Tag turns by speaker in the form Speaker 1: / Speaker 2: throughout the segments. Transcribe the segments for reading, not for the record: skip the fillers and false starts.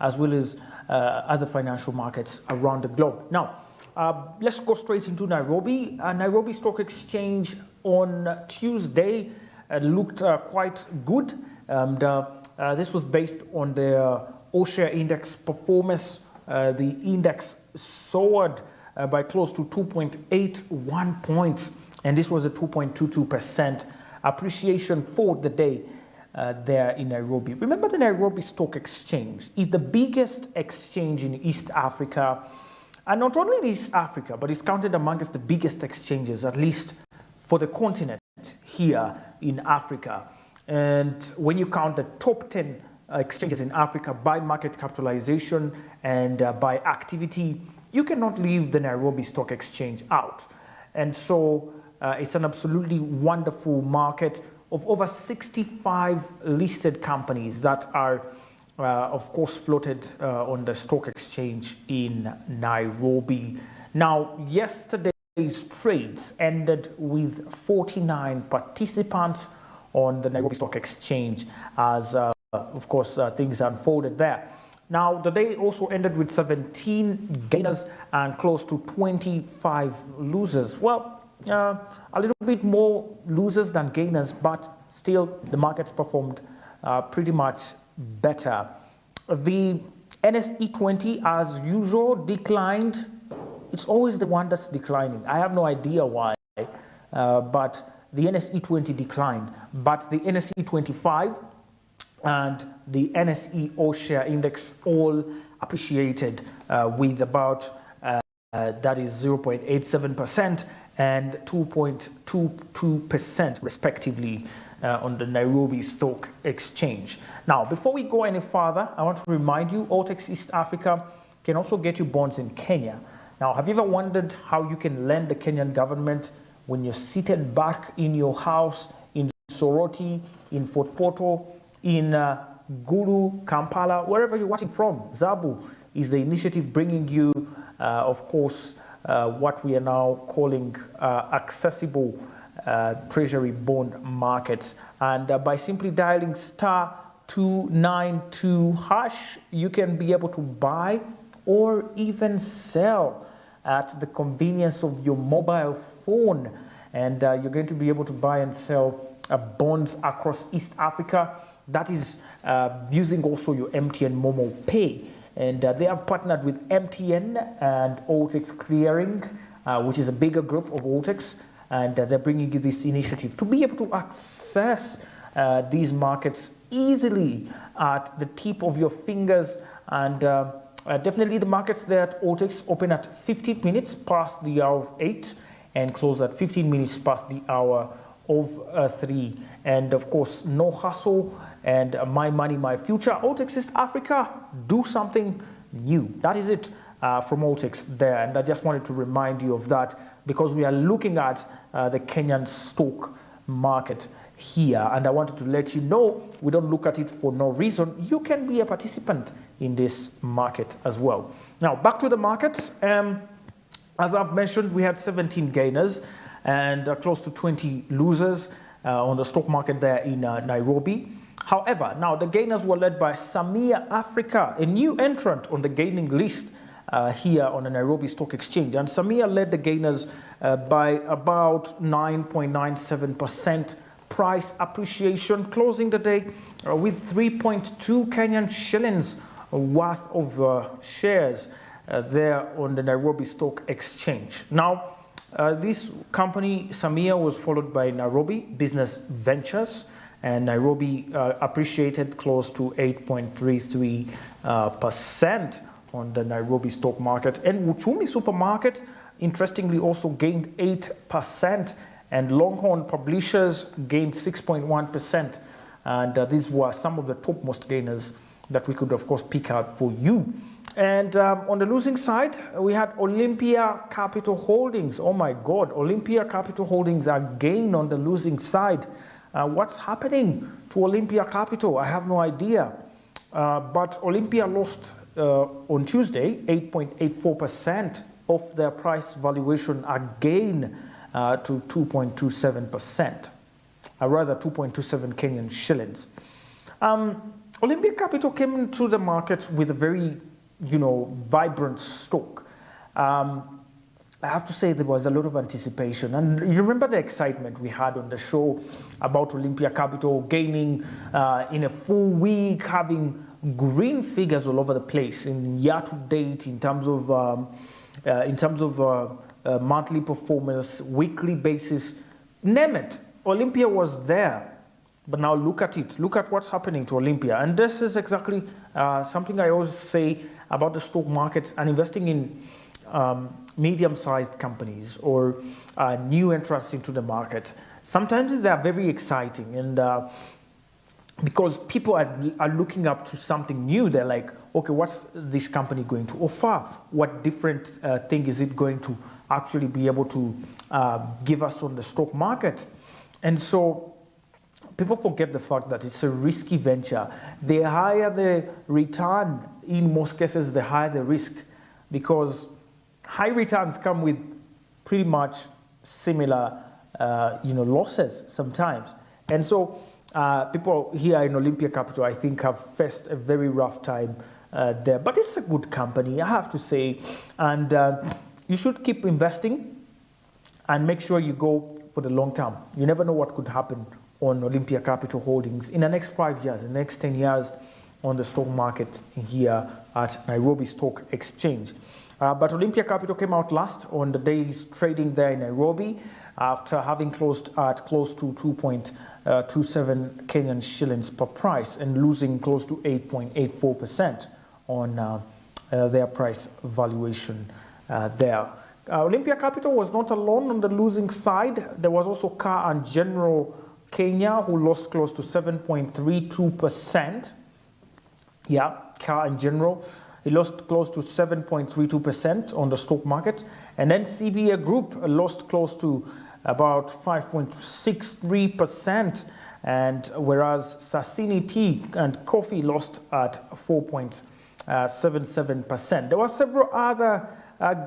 Speaker 1: as well as other financial markets around the globe. Now, let's go straight into Nairobi. Nairobi Stock Exchange on Tuesday looked quite good. This was based on the all-share index performance. The index soared by close to 2.81 points, and this was a 2.22% appreciation for the day there in Nairobi. Remember, the Nairobi Stock Exchange is the biggest exchange in East Africa, and not only in East Africa, but it's counted amongst the biggest exchanges, at least for the continent here in Africa. And when you count the top 10 exchanges in Africa by market capitalization and by activity, you cannot leave the Nairobi Stock Exchange out. And so it's an absolutely wonderful market of over 65 listed companies that are, of course, floated on the stock exchange in Nairobi. Now, yesterday's trades ended with 49 participants on the Nairobi Stock Exchange as, of course, things unfolded there. Now, the day also ended with 17 gainers and close to 25 losers. Well, a little bit more losers than gainers, but still the markets performed pretty much better. The NSE 20, as usual, declined. It's always the one that's declining. I have no idea why, but the NSE 20 declined. But the NSE 25 and the NSE all-share index all appreciated with about, that is 0.87% and 2.22% respectively on the Nairobi Stock Exchange. Now, before we go any further, I want to remind you, Altex East Africa can also get you bonds in Kenya. Now, have you ever wondered how you can lend the Kenyan government when you're seated back in your house in Soroti, in Fort Portal, in Gulu, Kampala, wherever you're watching from? Zabu is the initiative bringing you, of course, what we are now calling accessible treasury bond markets. And by simply dialing *292#, you can be able to buy or even sell at the convenience of your mobile phone. And you're going to be able to buy and sell bonds across East Africa. That is using also your MTN Momo Pay. And they have partnered with MTN and Altex Clearing, which is a bigger group of Altex. And they're bringing you this initiative to be able to access these markets easily at the tip of your fingers. And definitely the markets there at Altex open at 15 minutes past the hour of 8 and close at 15 minutes past the hour of 3. And of course, no hustle and my money, my future. Altex East Africa, do something new. That is it from Altex there. And I just wanted to remind you of that because we are looking at the Kenyan stock market here. And I wanted to let you know, we don't look at it for no reason. You can be a participant in this market as well. Now, back to the markets. As I've mentioned, we had 17 gainers and close to 20 losers on the stock market there in Nairobi. However, now the gainers were led by Samia Africa, a new entrant on the gaining list here on the Nairobi Stock Exchange. And Samia led the gainers by about 9.97% price appreciation, closing the day with 3.2 Kenyan shillings worth of shares there on the Nairobi Stock Exchange. Now, this company, Samia, was followed by Nairobi Business Ventures, and Nairobi appreciated close to 8.33% on the Nairobi stock market. And Uchumi Supermarket, interestingly, also gained 8%, and Longhorn Publishers gained 6.1%. And these were some of the topmost gainers that we could, of course, pick out for you. And on the losing side, we had Olympia Capital Holdings. Oh my God, Olympia Capital Holdings are gained on the losing side. What's happening to Olympia Capital? I have no idea. But Olympia lost on Tuesday 8.84% of their price valuation again to 2.27%, rather 2.27 Kenyan shillings. Olympia Capital came into the market with a very, vibrant stock. I have to say there was a lot of anticipation, and you remember the excitement we had on the show about Olympia Capital gaining in a full week, having green figures all over the place in year to date in terms of monthly performance, weekly basis, name it. Olympia was there. But now look at it. Look at what's happening to Olympia. And this is exactly something I always say about the stock market and investing in medium-sized companies or new entrants into the market. Sometimes they are very exciting, and because people are looking up to something new, they're like, okay, what's this company going to offer? What different thing is it going to actually be able to give us on the stock market? And so people forget the fact that it's a risky venture. The higher the return, in most cases, the higher the risk, because high returns come with pretty much similar, losses sometimes. And so people here in Olympia Capital, I think, have faced a very rough time there. But it's a good company, I have to say. And you should keep investing and make sure you go for the long term. You never know what could happen on Olympia Capital Holdings in the next 5 years, in the next 10 years on the stock market here at Nairobi Stock Exchange. But Olympia Capital came out last on the day's trading there in Nairobi after having closed at close to 2.27 Kenyan shillings per price and losing close to 8.84% on their price valuation there. Olympia Capital was not alone on the losing side. There was also Car and General Kenya, who lost close to 7.32%. Yeah, Car and General. He lost close to 7.32% on the stock market. And then CBA Group lost close to about 5.63%. And whereas Sasini Tea and Coffee lost at 4.77%. There were several other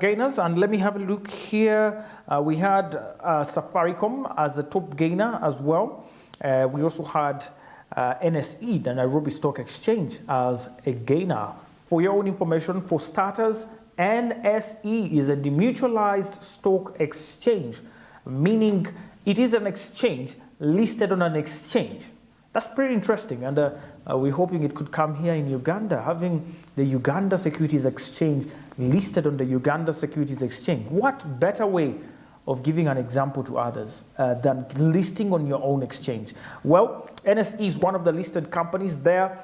Speaker 1: gainers, and let me have a look here. We had Safaricom as a top gainer as well. We also had NSE, the Nairobi Stock Exchange, as a gainer. For your own information, for starters, NSE is a demutualized stock exchange, meaning it is an exchange listed on an exchange. That's pretty interesting, and we're hoping it could come here in Uganda, having the Uganda Securities Exchange listed on the Uganda Securities Exchange. What better way of giving an example to others than listing on your own exchange? Well, NSE is one of the listed companies there,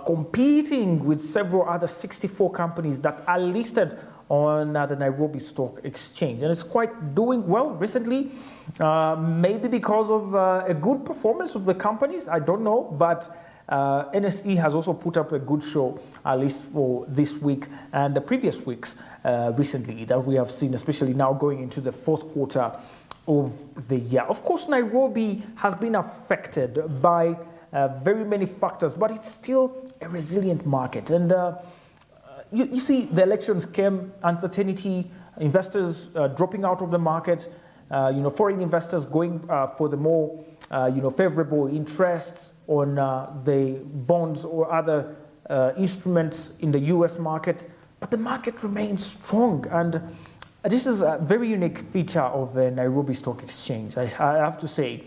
Speaker 1: competing with several other 64 companies that are listed on the Nairobi Stock Exchange. And it's quite doing well recently, maybe because of a good performance of the companies, I don't know, but NSE has also put up a good show, at least for this week and the previous weeks recently that we have seen, especially now going into the fourth quarter of the year. Of course, Nairobi has been affected by very many factors, but it's still a resilient market. And you see, the elections came, uncertainty, investors dropping out of the market, foreign investors going for the more, favorable interests on the bonds or other instruments in the US market. But the market remains strong. And this is a very unique feature of the Nairobi Stock Exchange, I have to say.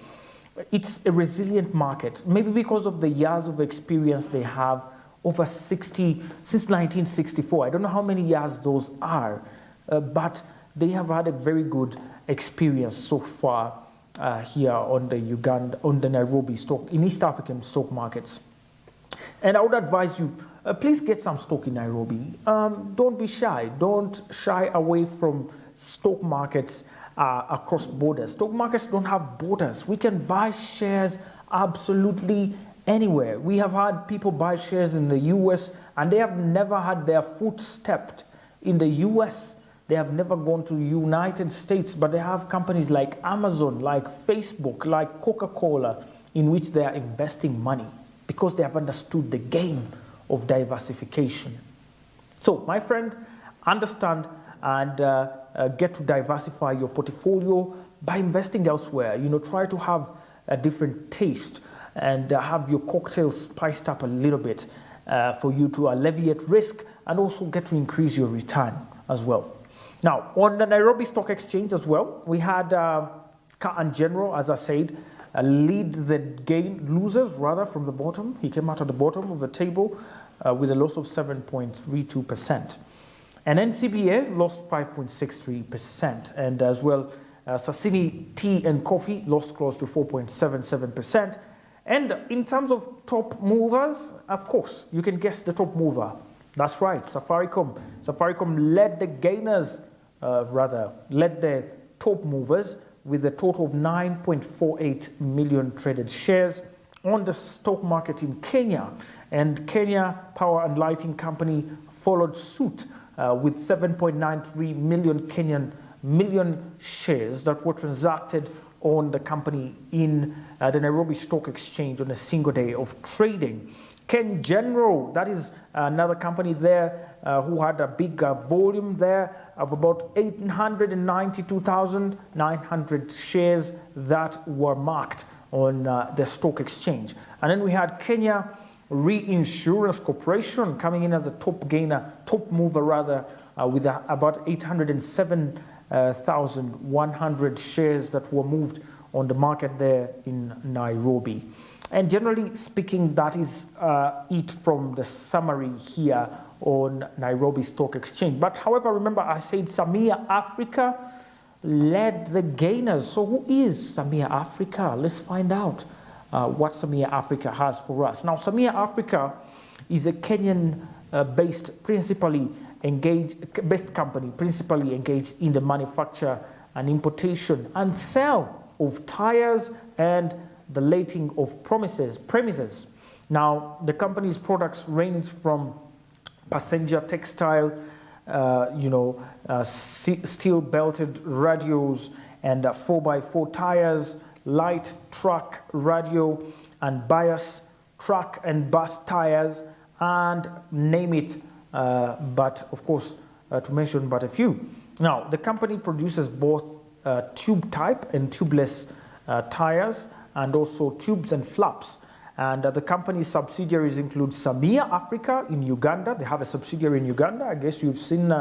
Speaker 1: It's a resilient market, maybe because of the years of experience they have, over 60, since 1964. I don't know how many years those are, but they have had a very good experience so far here on the Nairobi stock, in East African stock markets. And I would advise you, please get some stock in Nairobi. Don't be shy. Don't shy away from stock markets across borders. Stock markets don't have borders. We can buy shares absolutely anywhere. We have had people buy shares in the US and they have never had their foot stepped in the US. They have never gone to the United States, but they have companies like Amazon, like Facebook, like Coca-Cola, in which they are investing money because they have understood the game of diversification. So, my friend, understand and get to diversify your portfolio by investing elsewhere. Try to have a different taste and have your cocktails spiced up a little bit for you to alleviate risk and also get to increase your return as well. Now, on the Nairobi Stock Exchange as well, we had Car and General, as I said, lead the losers rather from the bottom. He came out at the bottom of the table with a loss of 7.32%. And NCBA lost 5.63%. And as well, Sasini Tea and Coffee lost close to 4.77%. And in terms of top movers, of course, you can guess the top mover. That's right, Safaricom. Safaricom led the gainers, led the top movers with a total of 9.48 million traded shares on the stock market in Kenya. And Kenya Power and Lighting Company followed suit with 7.93 million shares that were transacted on the company in the Nairobi Stock Exchange on a single day of trading. Ken General, that is another company there who had a big volume there of about 892,900 shares that were marked on the stock exchange. And then we had Kenya Reinsurance Corporation coming in as a top mover with about 807,100 shares that were moved on the market there in Nairobi. And generally speaking, that is it from the summary here on Nairobi Stock Exchange. But however, remember I said Samia Africa led the gainers. So who is Samia Africa? Let's find out what Samia Africa has for us. Now, Samia Africa is a Kenyan-based company, principally engaged in the manufacture and importation and sale of tires and the lighting of premises. Now, the company's products range from passenger textile, steel-belted radios and 4x4 tires, light truck radio and bias truck and bus tires, and name it, but of course, to mention but a few. Now, the company produces both tube type and tubeless tires, and also tubes and flaps. And the company's subsidiaries include Samia Africa in Uganda. They have a subsidiary in Uganda. I guess you've seen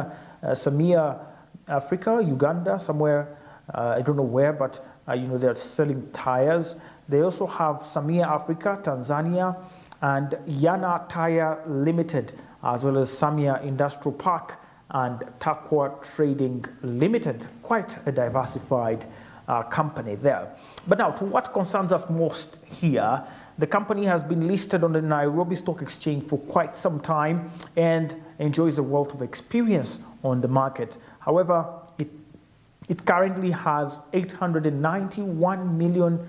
Speaker 1: Samia Africa, Uganda, somewhere. I don't know where, but they're selling tires. They also have Samia Africa, Tanzania, and Yana Tire Limited, as well as Samia Industrial Park and Takwa Trading Limited. Quite a diversified company there. But now, to what concerns us most here, the company has been listed on the Nairobi Stock Exchange for quite some time and enjoys a wealth of experience on the market. However, it currently has 891 million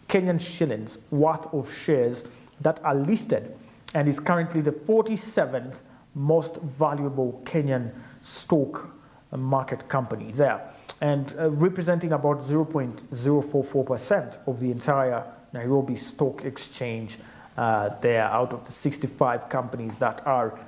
Speaker 1: Kenyan shillings worth of shares that are listed and is currently the 47th most valuable Kenyan stock market company there, and representing about 0.044% of the entire Nairobi Stock Exchange there out of the 65 companies that are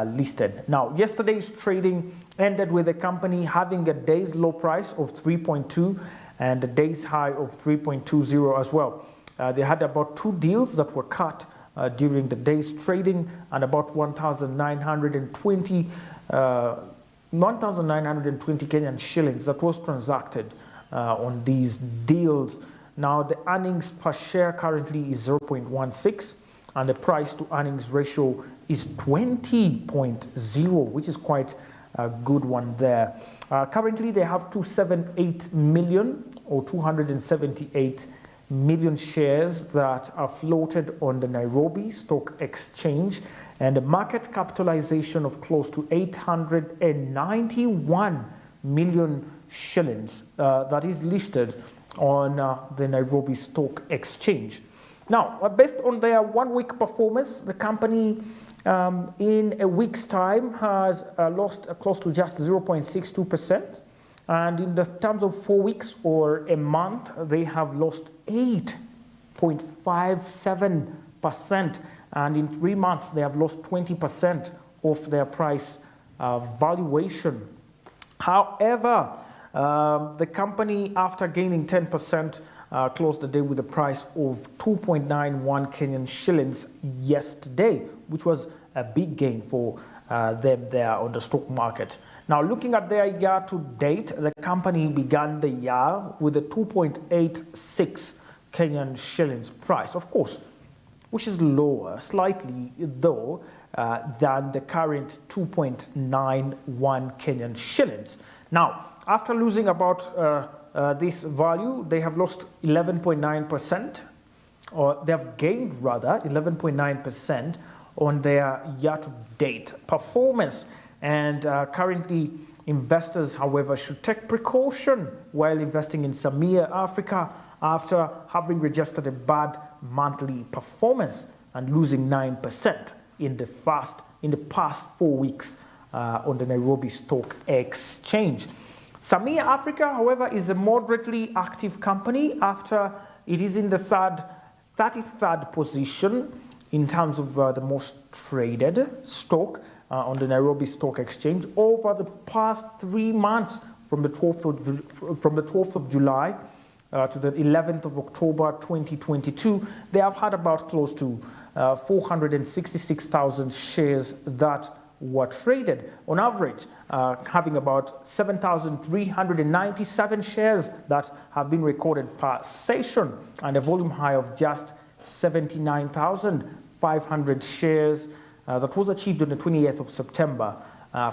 Speaker 1: listed. Now, yesterday's trading ended with the company having a day's low price of 3.2 and a day's high of 3.20 as well. They had about 2 deals that were cut during the day's trading, and about 1,920 Kenyan shillings that was transacted on these deals. Now, the earnings per share currently is 0.16, and the price to earnings ratio is 20.0, which is quite a good one there. Currently, they have 278 million or 278 million shares that are floated on the Nairobi Stock Exchange, and a market capitalization of close to 891 million shillings that is listed on the Nairobi Stock Exchange. Now, based on their 1-week performance, the company in a week's time has lost close to just 0.62%. And in the terms of 4 weeks or a month, they have lost 8.57%. And in 3 months, they have lost 20% of their price valuation. However, the company, after gaining 10%, closed the day with a price of 2.91 Kenyan shillings yesterday, which was a big gain for them there on the stock market. Now, looking at their year to date, the company began the year with a 2.86 Kenyan shillings price, of course, which is lower, slightly though, than the current 2.91 Kenyan shillings. Now, after losing about this value, they have lost 11.9%, or they have gained rather 11.9% on their year-to-date performance. And currently, investors, however, should take precaution while investing in Samia Africa after having registered a bad monthly performance and losing 9% in the past 4 weeks on the Nairobi Stock Exchange. Samia Africa, however, is a moderately active company after it is in the 33rd position in terms of the most traded stock on the Nairobi Stock Exchange over the past 3 months, from the 12th of July to the 11th of October 2022. They have had about close to 466,000 shares that were traded on average, having about 7,397 shares that have been recorded per session, and a volume high of just 79,500 shares that was achieved on the 28th of September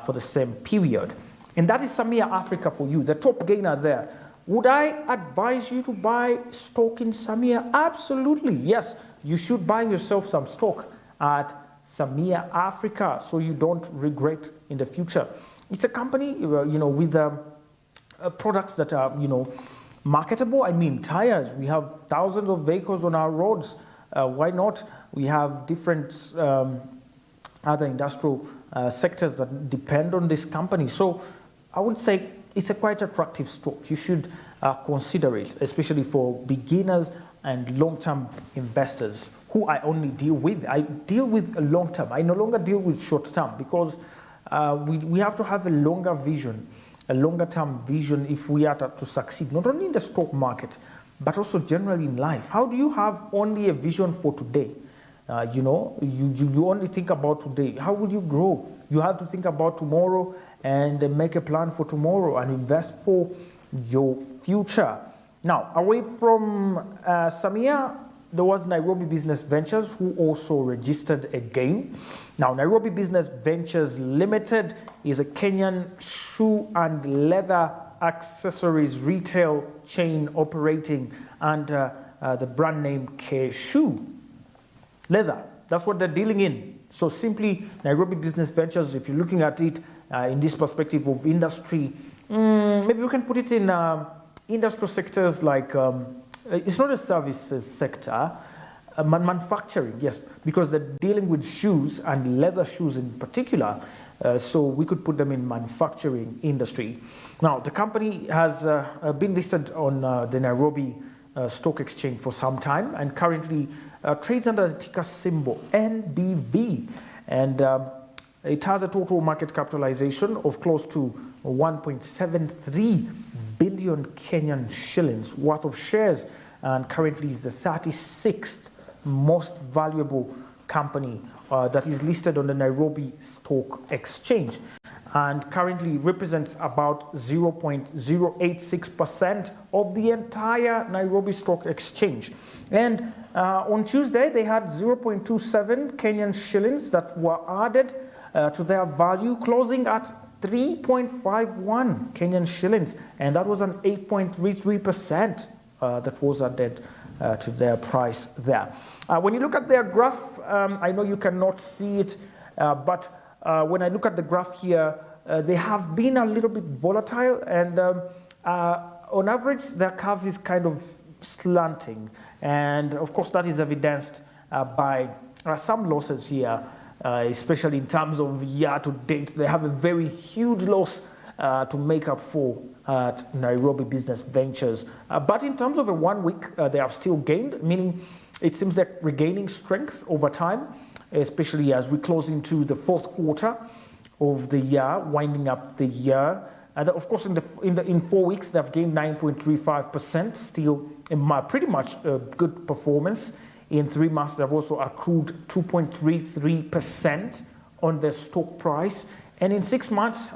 Speaker 1: for the same period. And that is Samia Africa for you, the top gainer there. Would I advise you to buy stock in Samia? Absolutely, yes. You should buy yourself some stock at Samia Africa so you don't regret in the future. It's a company, with products that are, marketable. I mean, tires. We have thousands of vehicles on our roads. Why not? We have different other industrial sectors that depend on this company. So I would say it's a quite attractive stock. You should consider it, especially for beginners and long-term investors who I only deal with. I deal with a long-term. I no longer deal with short-term because we have to have a longer vision, a longer-term vision if we are to succeed, not only in the stock market, but also generally in life. How do you have only a vision for today? You only think about today. How will you grow? You have to think about tomorrow and make a plan for tomorrow and invest for your future. Now, away from Samia, there was Nairobi Business Ventures, who also registered a gain. Now, Nairobi Business Ventures Limited is a Kenyan shoe and leather accessories retail chain operating under the brand name K-Shoe. Leather, that's what they're dealing in. So simply, Nairobi Business Ventures, if you're looking at it in this perspective of industry, maybe we can put it in industrial sectors like, it's not a services sector, manufacturing, yes, because they're dealing with shoes and leather shoes in particular. So we could put them in manufacturing industry. Now, the company has been listed on the Nairobi Stock Exchange for some time and currently trades under the ticker symbol NBV, and it has a total market capitalization of close to 1.73 billion Kenyan shillings worth of shares, and currently is the 36th most valuable company that is listed on the Nairobi Stock Exchange, and currently represents about 0.086% of the entire Nairobi Stock Exchange. And on Tuesday, they had 0.27 Kenyan shillings that were added to their value, closing at 3.51 Kenyan shillings, and that was an 8.33% that was added to their price there. When you look at their graph, I know you cannot see it, but when I look at the graph here, they have been a little bit volatile, and on average, their curve is kind of slanting. And of course, that is evidenced by some losses here, especially in terms of year to date. They have a very huge loss to make up for at Nairobi Business Ventures. But in terms of a 1 week, they have still gained, meaning it seems they're regaining strength over time, especially as we close into the fourth quarter of the year, winding up the year. And of course, in 4 weeks, they've gained 9.35%, still pretty much a good performance. In 3 months, they've also accrued 2.33% on the stock price. And in 6 months,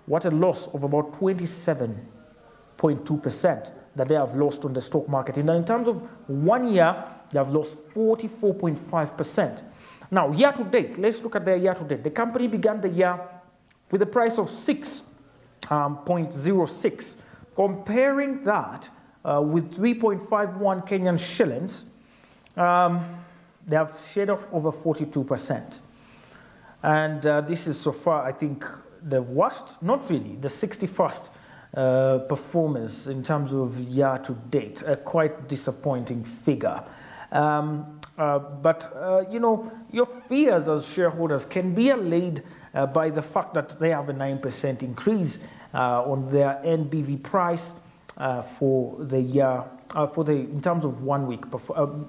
Speaker 1: what a loss of about 27.2% that they have lost on the stock market. And in terms of 1 year, they have lost 44.5%. Now, year to date, let's look at their year to date. The company began the year with a price of 6.06. Comparing that with 3.51 Kenyan shillings, they have shed off over 42%. And this is so far, I think, the worst, not really, the 61st performance in terms of year to date, a quite disappointing figure. But your fears as shareholders can be allayed by the fact that they have a 9% increase on their NBV price for the year, in terms of 1 week,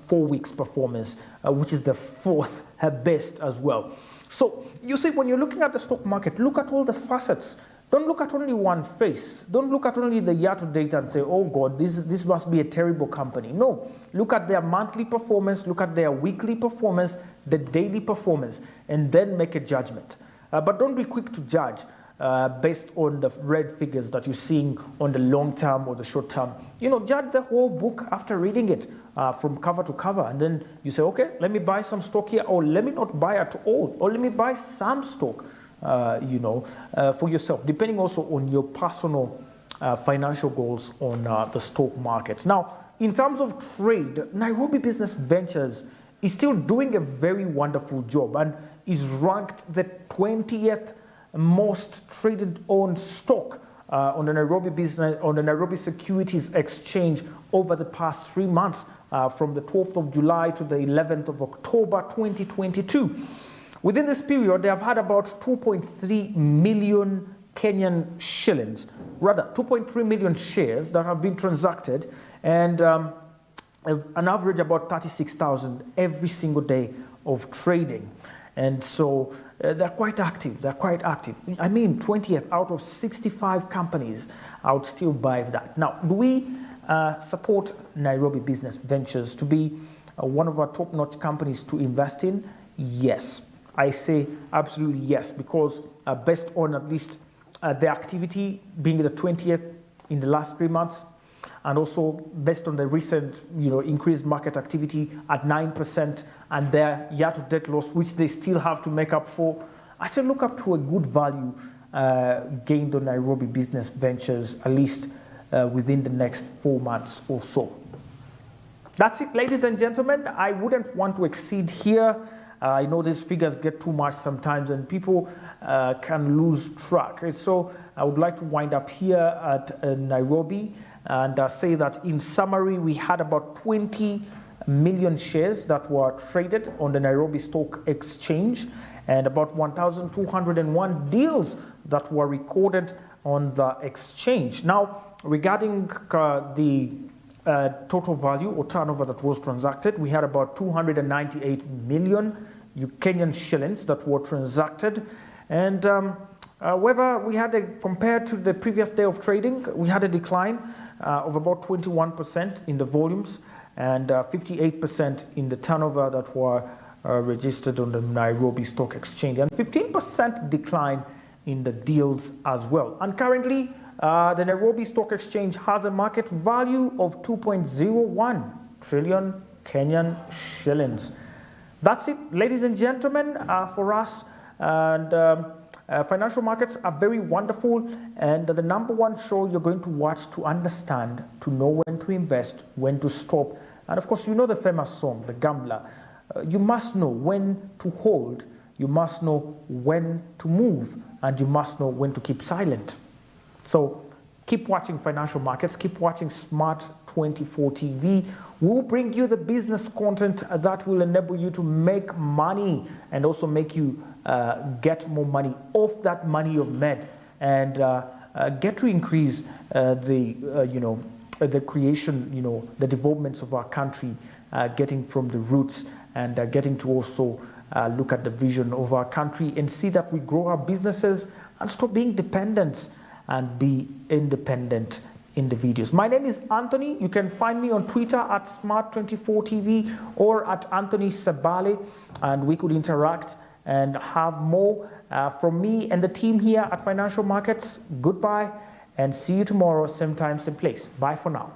Speaker 1: 4 weeks performance, which is the fourth best as well. So you see, when you're looking at the stock market, look at all the facets. Don't look at only one face. Don't look at only the year to date and say, oh God, this must be a terrible company. No, look at their monthly performance, look at their weekly performance, the daily performance, and then make a judgment. But don't be quick to judge based on the red figures that you're seeing on the long term or the short term. Judge the whole book after reading it from cover to cover. And then you say, okay, let me buy some stock here, or let me not buy at all, or let me buy some stock, for yourself, depending also on your personal financial goals on the stock market. Now, in terms of trade, Nairobi Business Ventures is still doing a very wonderful job and is ranked the 20th most traded on stock on the Nairobi Securities Exchange over the past 3 months, from the 12th of July to the 11th of October 2022. Within this period, they have had about 2.3 million Kenyan shillings, rather 2.3 million shares that have been transacted, and an average about 36,000 every single day of trading. And so they're quite active. I mean, 20th out of 65 companies, I would still buy that. Now, do we support Nairobi Business Ventures to be one of our top-notch companies to invest in? Yes. I say absolutely yes, because based on at least the activity being the 20th in the last 3 months, and also based on the recent increased market activity at 9% and their year-to-date loss, which they still have to make up for, I still look up to a good value gained on Nairobi Business Ventures, at least within the next 4 months or so. That's it, ladies and gentlemen. I wouldn't want to exceed here. I know these figures get too much sometimes and people can lose track. And so I would like to wind up here at Nairobi and say that in summary, we had about 20 million shares that were traded on the Nairobi Stock Exchange and about 1,201 deals that were recorded on the exchange. Now, regarding the total value or turnover that was transacted, we had about 298 million Kenyan shillings that were transacted. And however, we had compared to the previous day of trading, we had a decline of about 21% in the volumes and 58% in the turnover that were registered on the Nairobi Stock Exchange, and 15% decline in the deals as well. And currently, the Nairobi Stock Exchange has a market value of 2.01 trillion Kenyan shillings. That's it, ladies and gentlemen, for us. And financial markets are very wonderful, and the number one show you're going to watch to understand, to know when to invest, when to stop. And of course, the famous song, The Gambler. You must know when to hold, you must know when to move, and you must know when to keep silent. So keep watching financial markets, keep watching Smart 24 TV. We'll bring you the business content that will enable you to make money and also make you get more money off that money you've made, and get to increase the creation, the developments of our country, getting from the roots, and getting to also look at the vision of our country and see that we grow our businesses and stop being dependent and be independent individuals. My name is Anthony. You can find me on Twitter at Smart24TV or at Anthony Sabale, and we could interact and have more from me and the team here at Financial Markets. Goodbye and see you tomorrow, same time, same place. Bye for now.